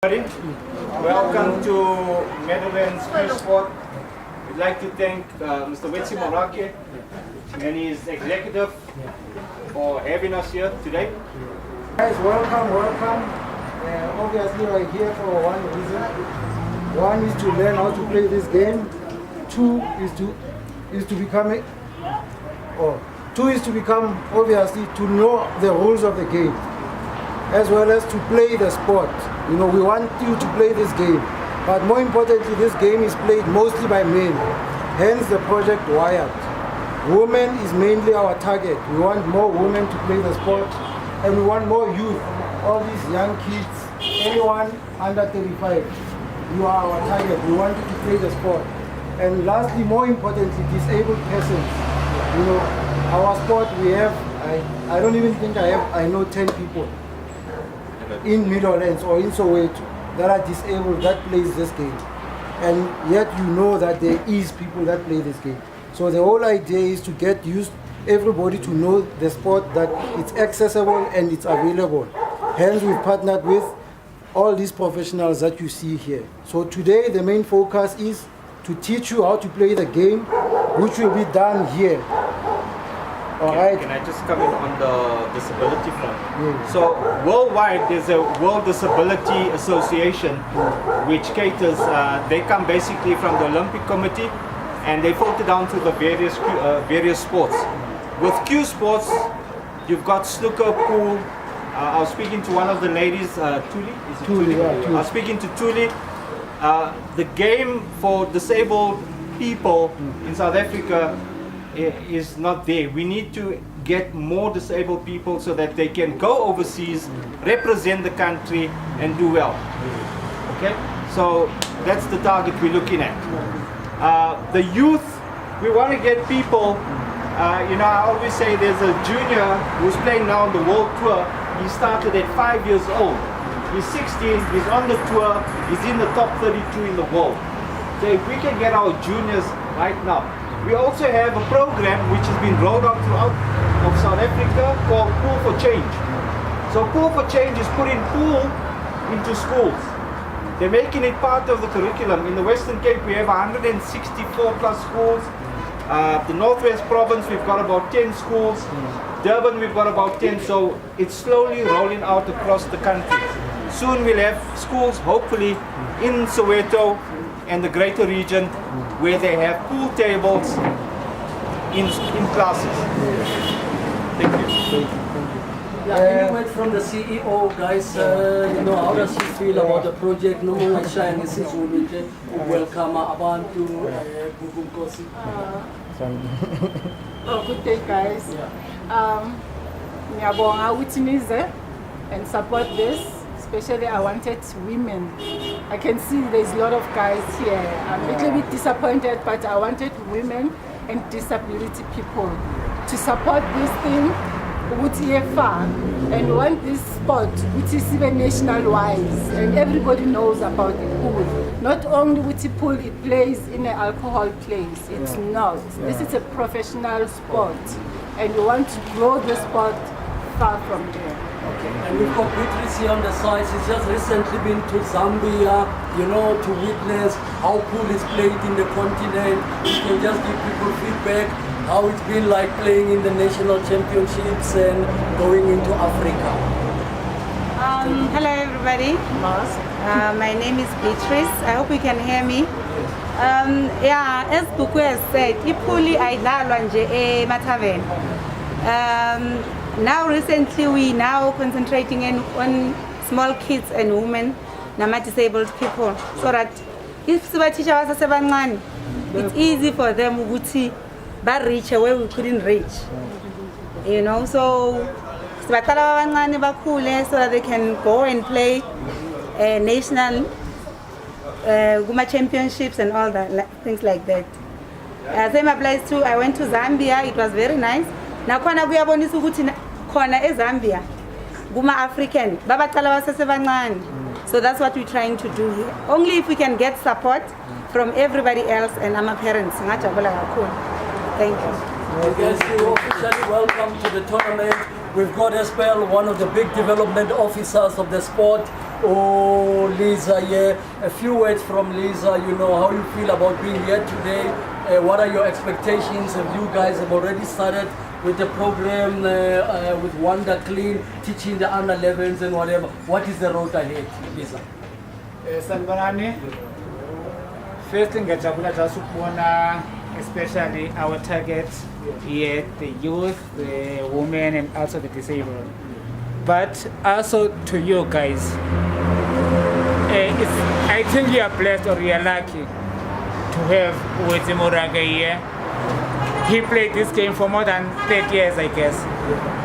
Welcome to Meadowlands Free Sport. We'd like to thank Mr. Wetsi Morake and his executive for having us here today. Guys, welcome. Obviously, we're here for one reason. One is to learn how to play this game. Two is to become obviously to know the rules of the game, as well as to play the sport. You know, we want you to play this game, but more importantly, this game is played mostly by men. Hence the project Wired. Women is mainly our target. We want more women to play the sport, and we want more youth, all these young kids, anyone under 35. You are our target. We want you to play the sport. And lastly, more importantly, disabled persons. You know, our sport, we have, I don't even think I know 10 people in Meadowlands or in Soweto that are disabled that plays this game. And yet you know that there is people that play this game. So the whole idea is to get everybody to know the sport, that it's accessible and it's available. Hence we've partnered with all these professionals that you see here. So today the main focus is to teach you how to play the game, which will be done here. Alright. Can I just come in on the disability front? Yeah. So worldwide there's a World Disability Association which caters, they come basically from the Olympic Committee and they filter down to the various sports. With Q Sports, you've got snooker, pool. I was speaking to one of the ladies, Tuli? Tuli, yeah, Tuli. I was speaking to Tuli. The game for disabled people in South Africa is not there. We need to get more disabled people so that they can go overseas, represent the country and do well. Okay, so that's the target we're looking at. The youth, we want to get people, you know, I always say there's a junior who's playing now on the world tour. He started at 5 years old. He's 16, he's on the tour, he's in the top 32 in the world. So if we can get our juniors right now. We also have a program which has been rolled out throughout of South Africa called Pool for Change. So Pool for Change is putting pool into schools. They're making it part of the curriculum. In the Western Cape we have 164 plus schools. The Northwest Province we've got about 10 schools. Durban we've got about 10, so it's slowly rolling out across the country. Soon we'll have schools hopefully in Soweto and the greater region where they have pool tables in classes. Thank you. Yeah, any word from the CEO, guys? You know, how does he feel about the project? No more shine. This is welcome abantu Bugunkosi. Good day, guys. Ngiyabonga ukuthi nize and support this. Especially I wanted women. I can see there's a lot of guys here. I'm a little bit disappointed, but I wanted women and disability people to support this thing, which is fun, and want this sport, which is even national-wise, and everybody knows about the pool. Not only which pool it plays in an alcohol place, it's not. This is a professional sport, and we want to grow the sport far from there. Okay. And we've got Beatrice on the side. She's just recently been to Zambia, you know, to witness how pool is played in the continent. You can just give people feedback, how it's been like playing in the national championships and going into Africa. Hello everybody. My name is Beatrice. I hope you can hear me. Yeah, as Buku has said, ipuli ayidlalwa nje eMathaveni. Now recently we now concentrating on small kids and women, nama-disabled people, so that if sibathisha basasebancane, it's easy for them ukuthi ba-reach where we couldn't reach. You know, so sibaqala babancane bakhule so that they can go and play national Guma championships and all that, things like that. Same applies to, I went to Zambia, it was very nice. Nakhona kuyabonisa ukuthi khona eZambia kuma African babaqala basesebancane. So that's what we're trying to do here. Only if we can get support from everybody else and our parents. Ngajabula kakhulu. Thank you. Yes, you're officially welcome to the tournament. We've got Espel, one of the big development officers of the sport. Oh, Lisa, yeah. A few words from Lisa, you know, how you feel about being here today. What are your expectations? Have you guys have already started with the program with Wonder Clean, teaching the under 11s and whatever? What is the road ahead, Lisa? Sanibonani. First ngiyajabula just ukubona especially our targets here, the youth, the women and also the disabled. But also to you guys, I think you are blessed or you are lucky to have Wetsi Morake here. He played this game for more than 30 years, I guess,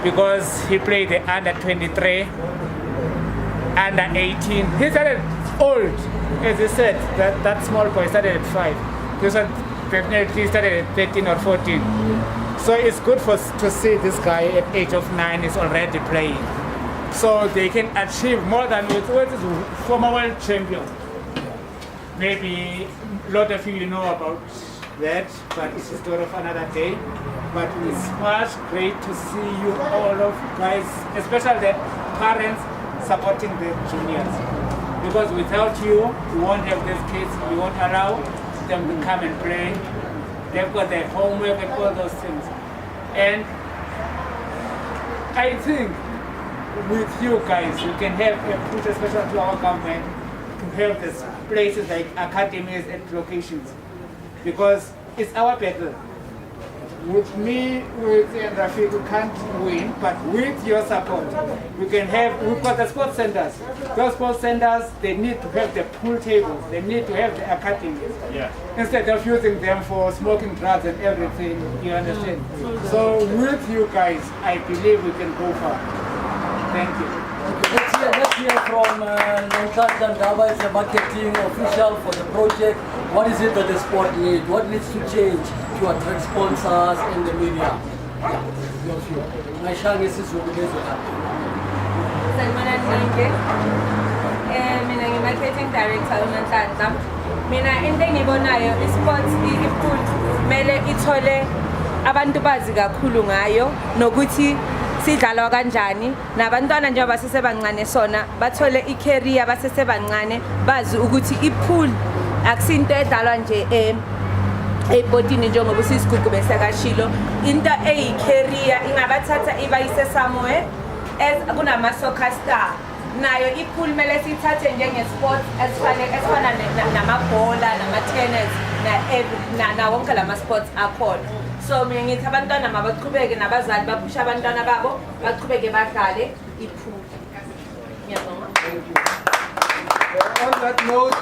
because he played the under 23, under 18. He started old, as you said, that small boy started at 5. This one definitely started at 13 or 14. So it's good to see this guy at age of 9 is already playing. So they can achieve more than with former world champion. Maybe a lot of you know about that, but it's a story of another day. But it's much great to see you all of guys, especially the parents supporting the juniors. Because without you, we won't have these kids, we won't allow them to come and play. They've got their homework and all those things. And I think with you guys, we can have a push, especially to our government, to have these places like academies and locations. Because it's our battle. With me, with Rafiq, we can't win, but with your support, we've got the sports centers. Those sports centers, they need to have the pool tables, they need to have the academies. Yeah. Instead of using them for smoking drugs and everything, you understand? So with you guys, I believe we can go far. Thank you. Let's hear from Nankanda Ndaba as the marketing official for the project. What is it that the sport needs? What needs to change to attract sponsors in the media? Your view. Naishani Sisubugezwe. Sanibonani nonke. Mina ngi-marketing director uNhlanhla. Mina into engiyibonayo i-sports i-pool kumele ithole abantu bazi kakhulu ngayo nokuthi sidlalwa kanjani nabantwana njengoba basesebancane sona bathole i-career basesebancane bazi ukuthi i-pool akusinto edlalwa nje ebhodini njengoba usisigugu besekashilo into eyi-career ingabathatha ibayise somewhere kunama-soccer star nayo i-pool kumele siyithathe njenge-sport esifana namabhola nama-tennis na wonke lama-sports akhona. So mina ngithi abantwana mabaqhubeke nabazali baphusha abantwana babo baqhubeke badlale i-pool. Ngiyabonga. On that note,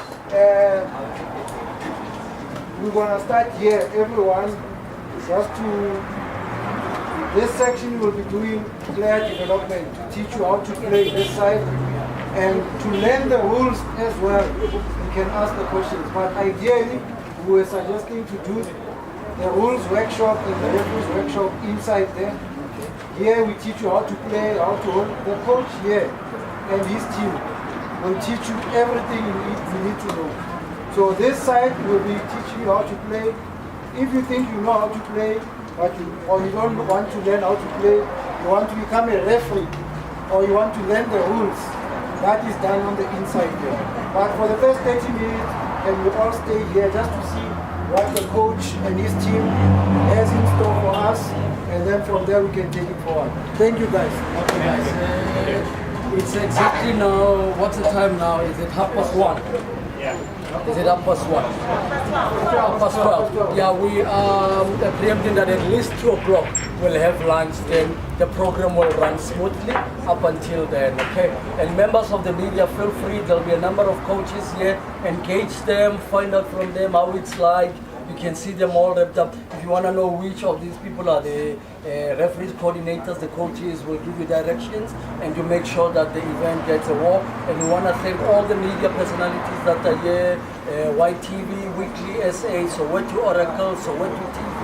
we're going to start here. Everyone, just this section will be doing player development to teach you how to play this side and to learn the rules as well. You can ask the questions, but ideally, we were suggesting to do the rules workshop and the referees workshop inside there. Here we teach you how to play, how to hold. The coach here and his team will teach you everything you need to know. So this side will be teaching you how to play. If you think you know how to play, or you don't want to learn how to play, you want to become a referee, or you want to learn the rules, that is done on the inside there. But for the first 30 minutes, and we all stay here just to see what the coach and his team has in store for us, and then from there we can take it forward. Thank you guys. Okay, guys. It's exactly now, what's the time now? Is it 1:30? Yeah. Is it 1:30? 12:12. Yeah, we are preempting that at least 2 o'clock we'll have lunch, then the program will run smoothly up until then, okay? And members of the media, feel free, there'll be a number of coaches here, engage them, find out from them how it's like. You can see them all wrapped up. If you want to know which of these people are the referees, coordinators, the coaches will give you directions and you make sure that the event gets a walk. And we want to thank all the media personalities that are here, YTV, Weekly SA, Soweto Oracle, Soweto TV,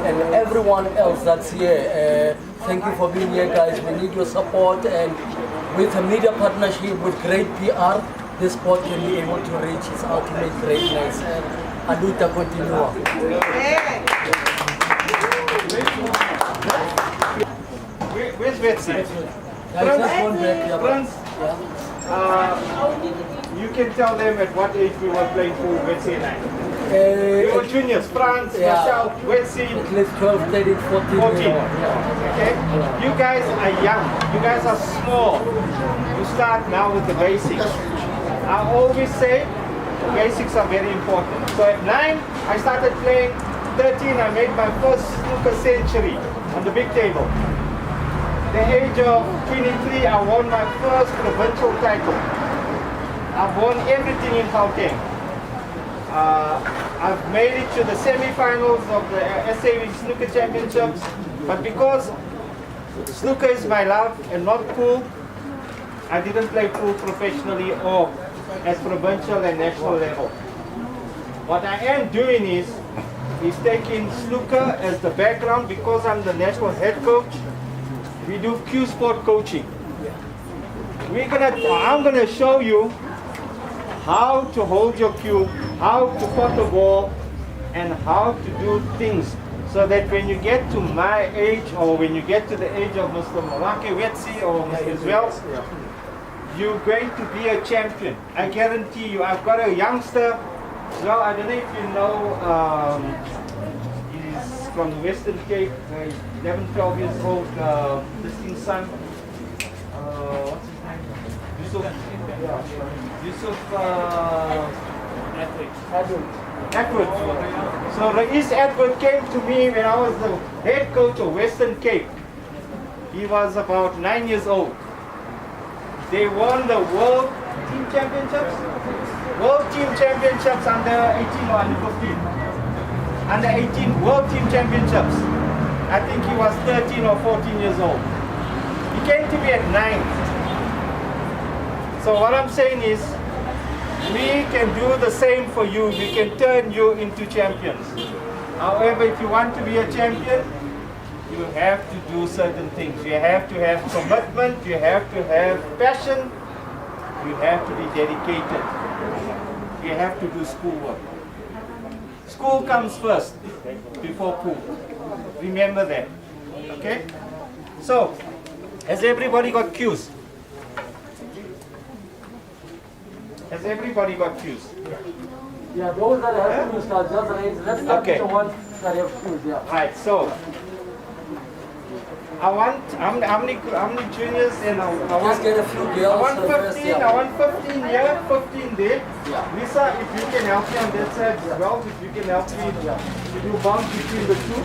and everyone else that's here. Thank you for being here, guys. We need your support, and with a media partnership with great PR, this sport can be able to reach its ultimate greatness. Aduta continua. Where's Wetsi? Guys, just one break. Yeah. You can tell them at what age we were playing pool, Wetsi and I. We were juniors, Franz, myself, Wetsi. At least 12, 13, 14. 14. Okay? You guys are young. You guys are small. You start now with the basics. I always say the basics are very important. So at 9, I started playing. 13, I made my first snooker century on the big table. The age of 23, I won my first provincial title. I've won everything in Gauteng. I've made it to the semi-finals of the SA Snooker Championships, but because snooker is my love and not pool, I didn't play pool professionally or at provincial and national level. What I am doing is taking snooker as the background. Because I'm the national head coach, we do cue sport coaching. I'm gonna show you how to hold your cue, how to pot a ball, and how to do things so that when you get to my age, or when you get to the age of Mr. Morake, Wetsi, or Mr. Zwell, you're going to be a champion. I guarantee you. I've got a youngster, well, I don't know if you know, he's from the Western Cape, 11, 12 years old, this king's son. What's his name? Yusuf Edward. So Ra'is Edward came to me when I was the head coach of Western Cape. He was about 9 years old. They won the World Team Championships. World Team Championships under 18 or under 15. Under 18 World Team Championships. I think he was 13 or 14 years old. He came to me at 9. So what I'm saying is, we can do the same for you. We can turn you into champions. However, if you want to be a champion, you have to do certain things. You have to have commitment, you have to have passion, you have to be dedicated. You have to do schoolwork. School comes first before pool. Remember that. Okay? So, has everybody got cues? Has everybody got cues? Yeah, those that have cues now, just raise. Let's start with the ones that have cues, yeah. Right, so I want how many juniors and I want Just get a few girls. I want 15, first, yeah. I want 15 here, 15 there. Yeah. Lisa, if you can help me on that side as well, if you can help me to do bounce between the two.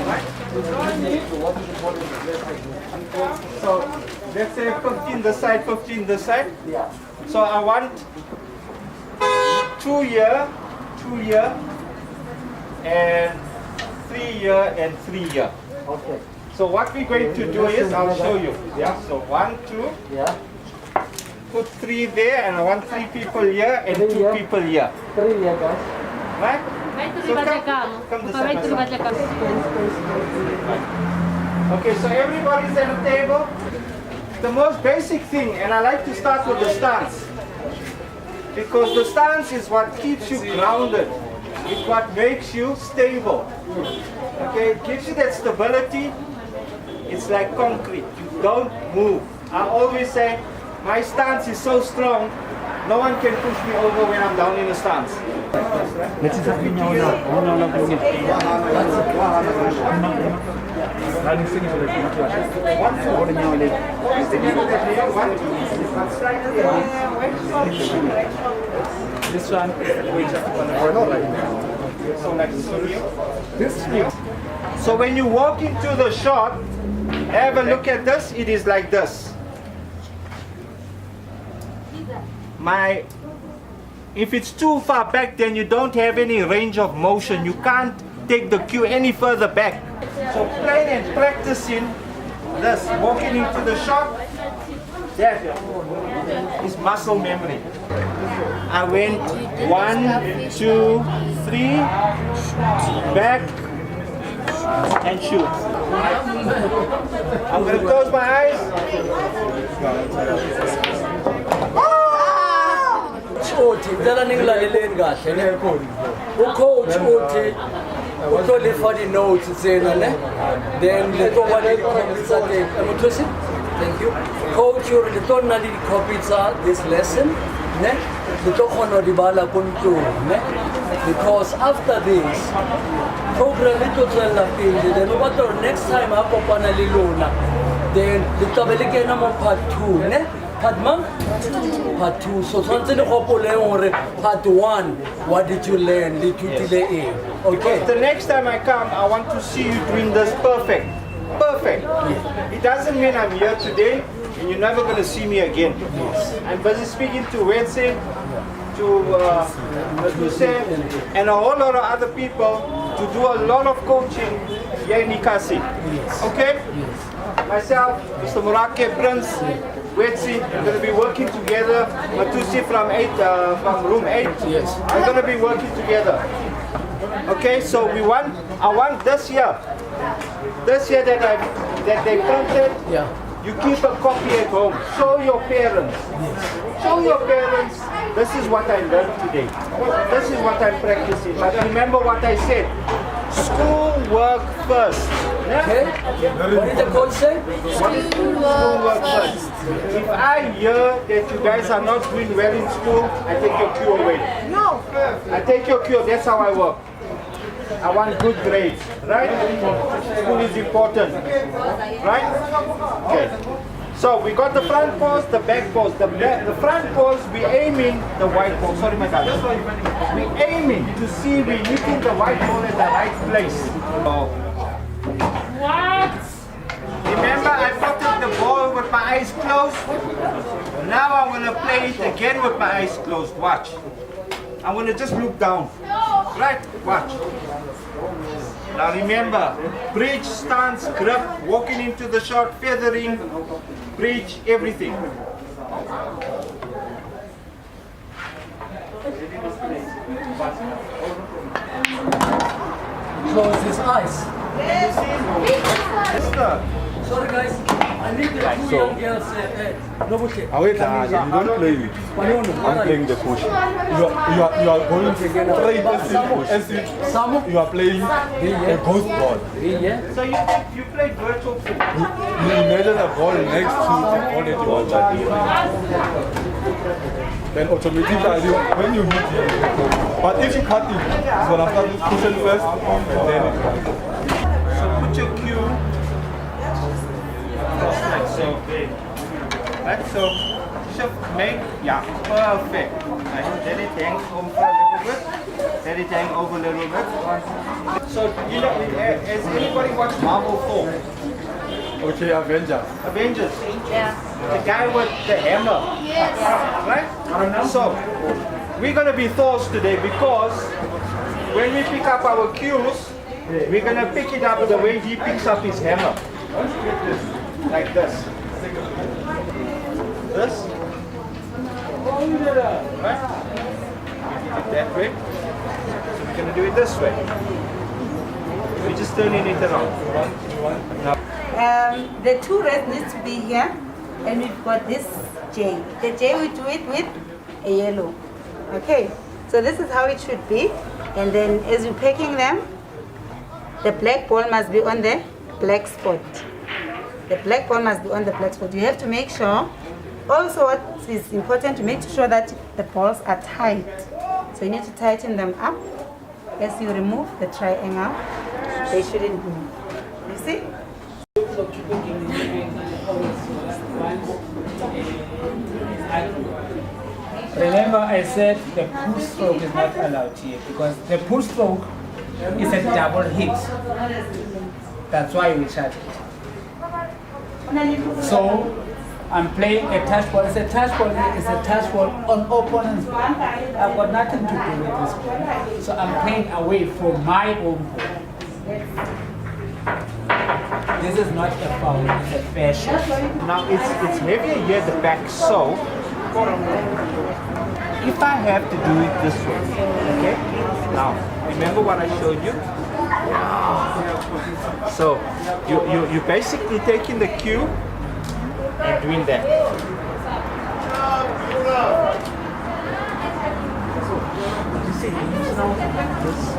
Right? So let's say 15 this side, 15 this side. Yeah. So I want 2 year, and 3 year, and 3 year. Okay. So what we're going to do is, I'll show you. Yeah. So 1, 2. Yeah. Put 3 there, and I want 3 people here and 2 people here. 3 here, guys. Right? So come this side. Okay, so everybody's at the table. The most basic thing, and I like to start with the stance, because the stance is what keeps you grounded. It's what makes you stable. Okay, it gives you that stability. It's like concrete. You don't move. I always say, my stance is so strong, no one can push me over when I'm down in the stance. This one, we just So like this. So when you walk into the shot, have a look at this. It is like this. If it's too far back, then you don't have any range of motion. You can't take the cue any further back. So playing and practicing this, walking into the shot, that is muscle memory. I went 1, 2, 3, back, and shoot. I'm going to close my eyes. Uthi ngicela ningilaleleni kahle ne ucoach uthi uthole for the notes tsena ne then le to ba le khombisa ke emothosi Thank you. Coach, you already told Nadi Kopitsa this lesson. Ne? Because after this program then what next time then the part 2, ne? Part 2. So part 1, what did you learn? Okay. The next time I come, I want to see you doing this perfect. Perfect. It doesn't mean I'm here today and you're never going to see me again. I'm busy speaking to Wetsi, to Sam, and a whole lot of other people to do a lot of coaching here in Ikasi. Okay? Myself, Mr. Morake, Prince, Wetsi, we're going to be working together. Matusi from room 8. Yes. We're going to be working together. Okay, so I want this year that they planted, you keep a copy at home. Show your parents. Show your parents, this is what I learned today. This is what I'm practicing. But remember what I said. School work first. Okay? What did the coach say? School work first. If I hear that you guys are not doing well in school, I take your cue away. No. I take your cue, that's how I work. I want good grades, right? School is important, right? Okay. So we got the front post, the back post. The front post, we aiming the white ball. Sorry, my darling. We aiming to see we hitting the white ball at the right place. What? Remember, I put the ball with my eyes closed. Now I'm gonna play it again with my eyes closed. Watch. I'm gonna just look down. Right? Watch. Now remember, bridge, stance, grip, walking into the shot, feathering, bridge, everything. Close his eyes. Sorry guys, I need the two young girls. You don't play it. I'm playing the push. You are going to play as you are playing a ghost ball. So you play virtual football. You imagine a ball next to the ball that you want to do. Then automatically when you hit it, but if you cut it, it's gonna start pushing first and then it comes. So put your cue. Like so. Right, so shift, make, yeah, perfect. Right, let it hang over a little bit. Let it hang over a little bit. So, you know, has anybody watched Marvel 4? Okay, Avengers. Avengers? Yeah. The guy with the hammer. Yes. Right? So, we're going to be Thors today because when we pick up our cues, we're going to pick it up the way he picks up his hammer. Like this. This. Right? It that way. So we're going to do it this way. We're just turning it around. Now, The two reds needs to be here, and we've got this J. The J we do it with a yellow. Okay, so this is how it should be. And then as you're picking them, the black ball must be on the black spot. The black ball must be on the black spot. You have to make sure, also what is important to make sure that the balls are tight. So you need to tighten them up. As you remove the triangle, they shouldn't move. You see? Remember I said the push stroke is not allowed here because the push stroke is a double hit. That's why we charge it. So I'm playing a touch ball. It's a touch ball. It's a touch ball on opponent's ball. I've got nothing to do with this ball. So I'm playing away from my own ball. This is not a foul. It's a fair shot. now it's heavier here at the back, so if I have to do it this way, okay? Now, remember what I showed you? So, you're basically taking the cue and doing that. You see,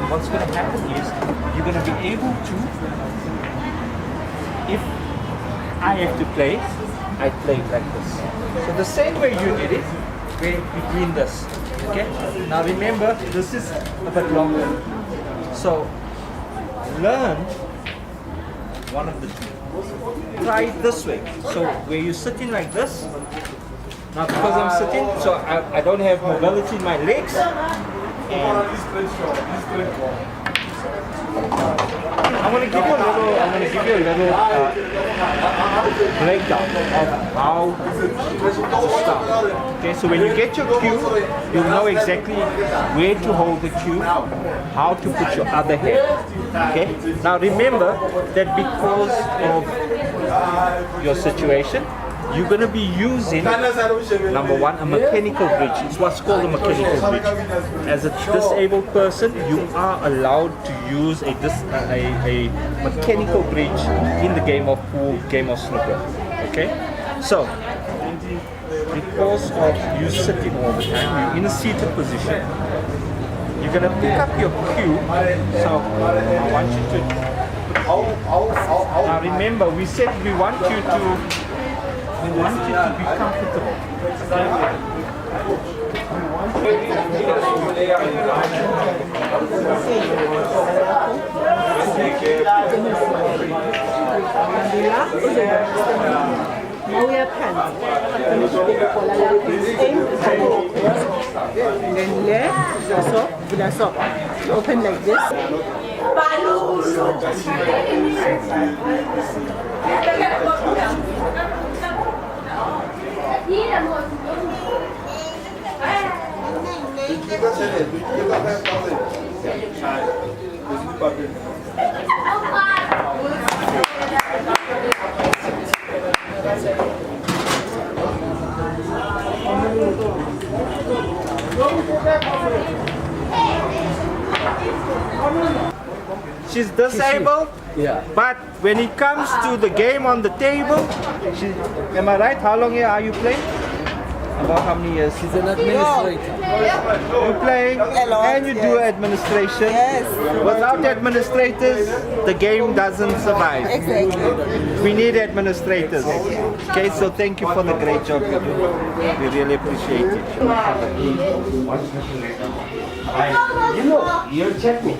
what's going to happen is you're going to be able to, if I have to play, I play it like this. So the same way you did it, we're doing this. Okay? Now remember, this is a bit longer. So learn one of the two. Try it this way. So where you're sitting like this. Now because I'm sitting, so I don't have mobility in my legs. I'm going to give you a little breakdown of how to start. Okay, so when you get your cue, you'll know exactly where to hold the cue, how to put your other hand. Okay, now remember that because of your situation, you're going to be using, number one, a mechanical bridge. It's what's called a mechanical bridge. As a disabled person, you are allowed to use a mechanical bridge in the game of pool, game of snooker. Okay? So, because of you sitting all the time, you're in a seated position, you're going to pick up your cue. So, I want you to... Now remember, we said we want you to be comfortable. Then there, so, you open like this. She's disabled, Yeah. but when it comes to the game on the table, am I right? How long here are you playing? About how many years? She's an administrator. You play and you do administration. Yes. Without administrators, the game doesn't survive. Exactly. We need administrators. Okay, so thank you for the great job you do. We really appreciate it. You'll check me.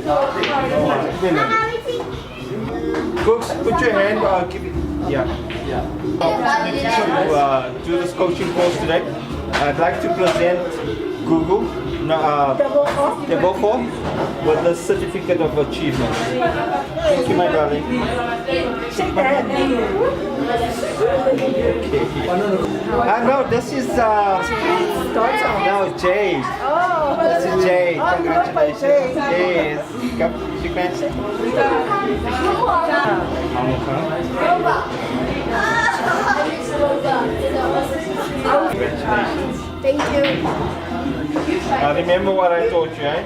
Cooks, put your hand. I'll give it. Yeah. To do this coaching course today, I'd like to present Google Teboko with the certificate of achievement. Thank you, my darling. No, this is no Jade. This is Jade. Congratulations. Yes. Come, shake hands. Congratulations. Thank you. Now remember what I taught you, eh?